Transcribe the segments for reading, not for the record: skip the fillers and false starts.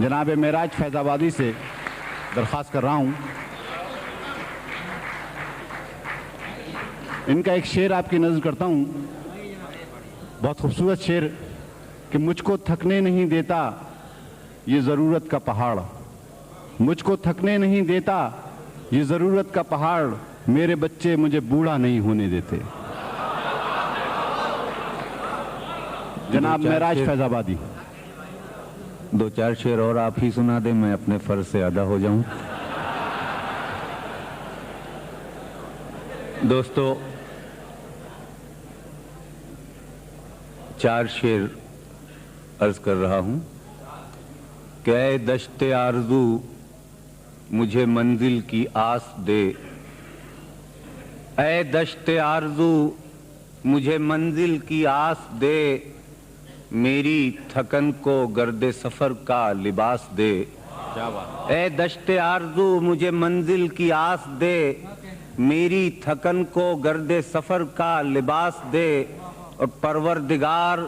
जनाब मेराज फैज़ाबादी से दरख्वास्त कर रहा हूँ, इनका एक शेर आपकी नज़र करता हूँ, बहुत खूबसूरत शेर कि मुझको थकने नहीं देता ये ज़रूरत का पहाड़, मुझको थकने नहीं देता ये ज़रूरत का पहाड़, मेरे बच्चे मुझे बूढ़ा नहीं होने देते। जनाब मेराज फैज़ाबादी। दो चार शेर और आप ही सुना दें, मैं अपने फर्ज से अदा हो जाऊं। दोस्तों, चार शेर अर्ज कर रहा हूं कि ऐ दश्ते आरज़ू मुझे मंजिल की आस दे, ऐ दश्ते आरज़ू मुझे मंजिल की आस दे, मेरी थकन को गर्दे सफर का लिबास दे। ऐ दश्ते आरज़ू मुझे मंजिल की आस दे, मेरी थकन को गर्दे सफर का लिबास दे। और परवरदिगार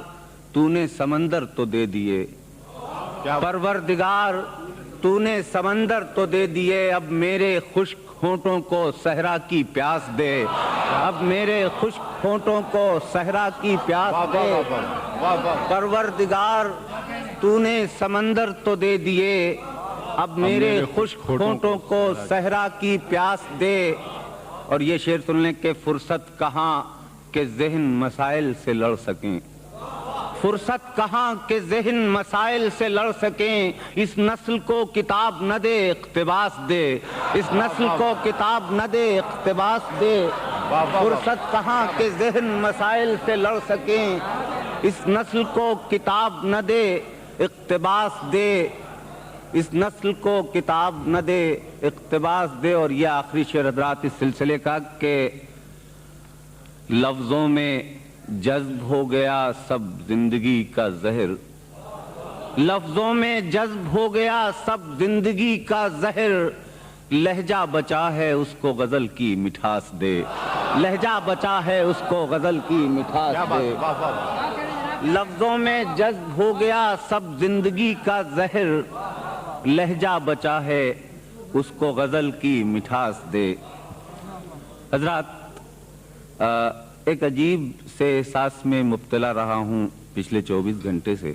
तूने समंदर तो दे दिए, परवरदिगार तूने समंदर तो दे दिए, अब मेरे खुश्क होंठों को सहरा की प्यास दे, अब मेरे खुश्क होंठों को सहरा की प्यास दे। परवरदिगार तूने समंदर तो दे दिए, अब मेरे खुश्क होंठों को सहरा की प्यास दे। और ये शेर सुनने के फुर्सत कहाँ के ज़हन मसाइल से लड़ सकें, फुर्सत कहाँ के ज़हन मसाइल से लड़ सकें, इस नस्ल को किताब न दे इक़्तिबास दे, इस नस्ल को किताब न दे इक़्तिबास दे। फुर्सत कहाँ के ज़हन मसाइल से लड़ सकें, इस नस्ल को किताब न दे इक़्तिबास दे, इस नस्ल को किताब न दे इक़्तिबास दे। और यह आखिरी शेर हज़रात इस सिलसिले का कि लफ्ज़ों में जज्ब हो गया सब जिंदगी का जहर, लफ्जों में जज्ब हो गया सब जिंदगी का जहर, लहजा बचा है उसको गजल की मिठास दे, लहजा बचा है उसको गजल की मिठास दे। लफ्जों में जज्ब हो गया सब जिंदगी का जहर, लहजा बचा है उसको गजल की मिठास दे। हजरात, एक अजीब से एहसास में मुब्तला रहा हूँ पिछले 24 घंटे से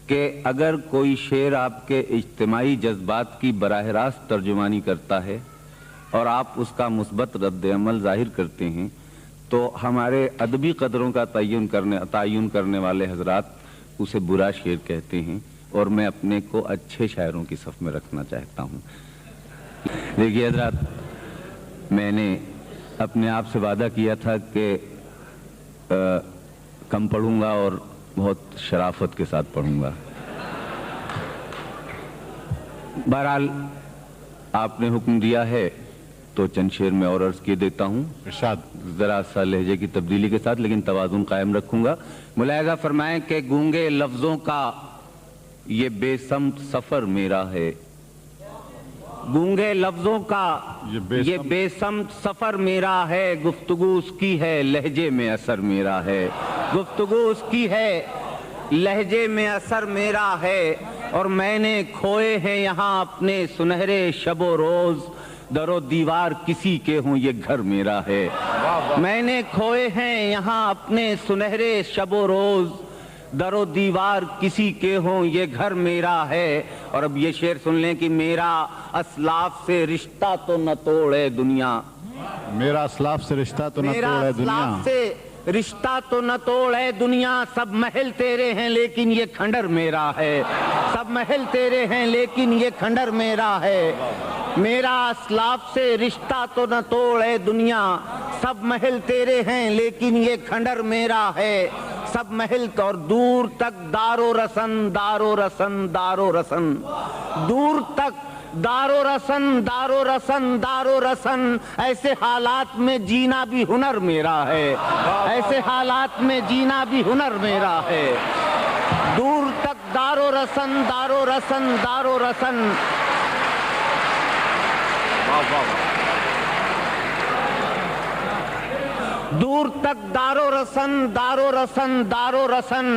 कि अगर कोई शेर आपके इज्तिमाई जज्बात की बराह रास्त तर्जुमानी करता है और आप उसका मुस्बत रद्द अमल जाहिर करते हैं, तो हमारे अदबी कदरों का तय्युन करने वाले हजरात उसे बुरा शेर कहते हैं, और मैं अपने को अच्छे शायरों की सफ़ में रखना चाहता हूँ। देखिए हजरात, मैंने अपने आप से वादा किया था कि कम पढ़ूंगा और बहुत शराफत के साथ पढ़ूंगा। बहरहाल आपने हुक्म दिया है तो चंद शेर में और अर्ज किए देता हूँ, इरशाद जरा सा लहजे की तब्दीली के साथ, लेकिन तवाज़ुन कायम रखूंगा। मुलाहिज़ा फरमाएं कि गूंगे लफ्ज़ों का ये बेसम्त सफ़र मेरा है, गूंगे लफ्जों का ये बेसम्त सफर मेरा है, गुफ्तगू उसकी है लहजे में असर मेरा है, गुफ्तगू उसकी है लहजे में असर मेरा है। और मैंने खोए हैं यहाँ अपने सुनहरे शबो रोज, दरो दीवार किसी के हों ये घर मेरा है। मैंने खोए हैं यहाँ अपने सुनहरे शबो रोज, दरो दीवार किसी के हों ये घर मेरा है। और अब ये शेर सुन लें कि मेरा असलाफ से रिश्ता तो न तोड़े दुनिया, मेरा असलाफ से रिश्ता तो न तोड़े दुनिया, से रिश्ता तो न तोड़े दुनिया, सब महल तेरे हैं लेकिन ये खंडर मेरा है, सब महल तेरे हैं लेकिन ये खंडर मेरा है। मेरा असलाफ से रिश्ता तो न तोड़े दुनिया, सब महल तेरे हैं लेकिन ये खंडर मेरा है, सब महल। और दूर तक दारो रसन दारो रसन दारो रसन, दूर तक दारो रसन दारो रसन दारो रसन, ऐसे हालात में जीना भी हुनर मेरा है, ऐसे हालात में जीना भी हुनर मेरा है। दूर तक दारो रसन दारो रसन दारो रसन। दूर तक दारो रसन, दारो रसन, दारो रसन,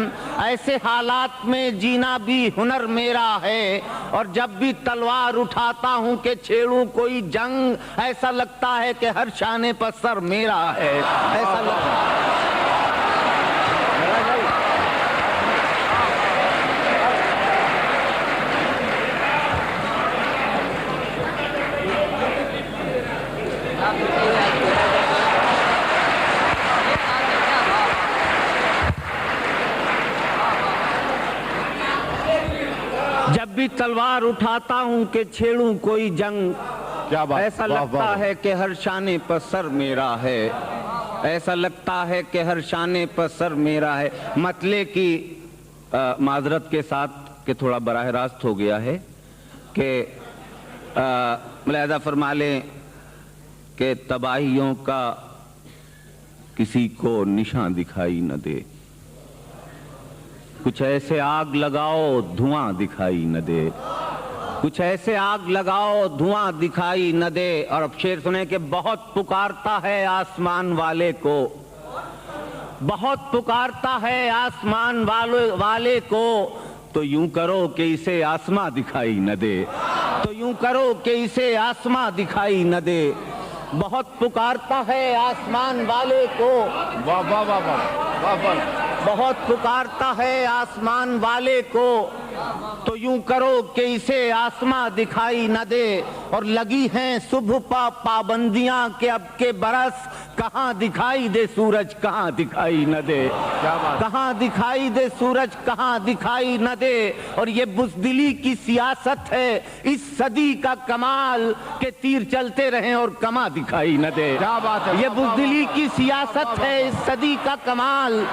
ऐसे हालात में जीना भी हुनर मेरा है। और जब भी तलवार उठाता हूं कि छेड़ूं कोई जंग, ऐसा लगता है कि हर शाने पर सर मेरा है। ऐसा लगता है। जब भी तलवार उठाता हूं कि छेड़ूं कोई जंग, क्या बात, ऐसा लगता है कि हर शाने पर सर मेरा है। ऐसा लगता है कि हर शाने पर सर मेरा है। मतले की माजरत के साथ कि थोड़ा बराह रास्त हो गया है कि मुलाहिजा फरमा लें कि तबाहियों का किसी को निशान दिखाई न दे, कुछ ऐसे आग लगाओ धुआं दिखाई न दे, कुछ ऐसे आग लगाओ धुआं दिखाई न दे। और अब शेर सुने कि बहुत पुकारता है आसमान वाले को, बहुत पुकारता है आसमान वाले को, तो यूं करो कि इसे आसमां दिखाई न दे, तो यूं करो कि इसे आसमां दिखाई न दे। बहुत पुकारता है आसमान वाले को, वाह वाह वाह वाह वाह वाह, बहुत पुकारता है आसमान वाले को, तो यूं करो कि इसे आसमां दिखाई न दे। और लगी हैं सुबह पाबंदियां कि अब के बरस कहां दिखाई दे सूरज, कहां दिखाई न दे, कहां दिखाई दे सूरज, कहां दिखाई न दे। और ये बुज़दिली की सियासत है इस सदी का कमाल के तीर चलते रहें और कमा दिखाई न दे। क्या बात है, ये बुज़दिली की सियासत है इस सदी का कमाल,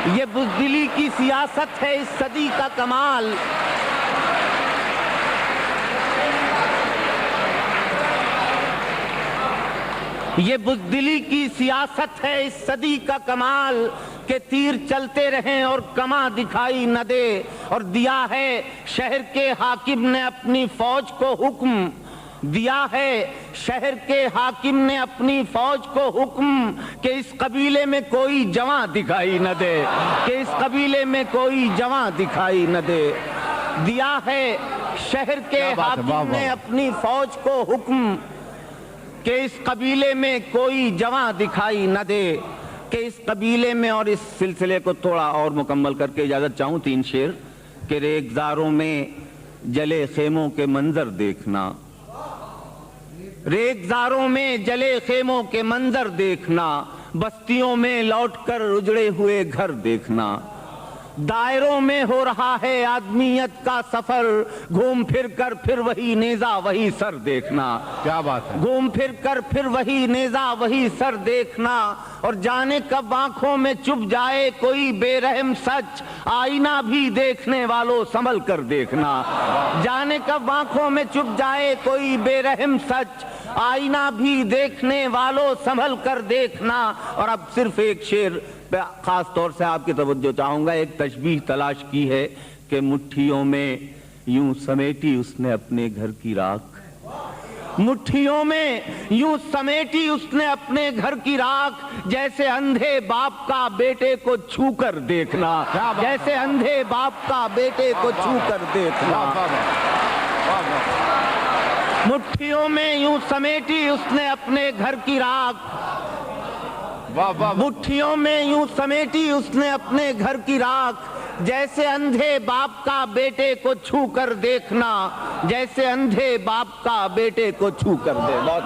ये बुज़दिली की सियासत है इस सदी का कमाल। ये बुज़दिली की सियासत है इस सदी का कमाल के तीर चलते रहें और कमा दिखाई न दे। और दिया है शहर के हाकिम ने अपनी फौज को हुक्म, दिया है शहर के हाकिम ने अपनी फौज को हुक्म कि इस कबीले में कोई जवां दिखाई न दे, कि इस कबीले में कोई जवां दिखाई न दे। दिया है शहर के हाकिम ने अपनी फौज को हुक्म कि इस कबीले में कोई जवां दिखाई न दे, कि इस कबीले में। और इस सिलसिले को थोड़ा और मुकम्मल करके इजाजत चाहूं, 3 शेर कि रेगजारों में जले खेमों के मंजर देखना, रेगजारों में जले खेमों के मंजर देखना, बस्तियों में लौटकर उजड़े हुए घर देखना। दायरों में हो रहा है आदमियत का सफर, घूम फिर कर फिर वही नेजा वही सर देखना। क्या बात है, घूम फिर कर फिर वही नेजा वही सर देखना। और जाने कब आंखों में चुप जाए कोई बेरहम सच, आईना भी देखने वालों संभल कर देखना। जाने कब आंखों में चुप जाए कोई बेरहम सच, आईना भी देखने वालों संभल कर देखना। और अब सिर्फ एक शेर खास तौर से आपकी तवज्जो चाहूंगा। एक तशबीह तलाश की है कि मुट्ठियों में यूं समेटी उसने अपने घर की राख, मुट्ठियों में यूं समेटी उसने अपने घर की राख, जैसे अंधे बाप का बेटे को छू कर देखना, जैसे अंधे बाप का बेटे को छू कर देखना। मुट्ठियों में यूं समेटी उसने अपने घर की राख, मुट्ठियों में यूं समेटी उसने अपने घर की राख, जैसे अंधे बाप का बेटे को छू कर देखना, जैसे अंधे बाप का बेटे को छू कर दे। बहुत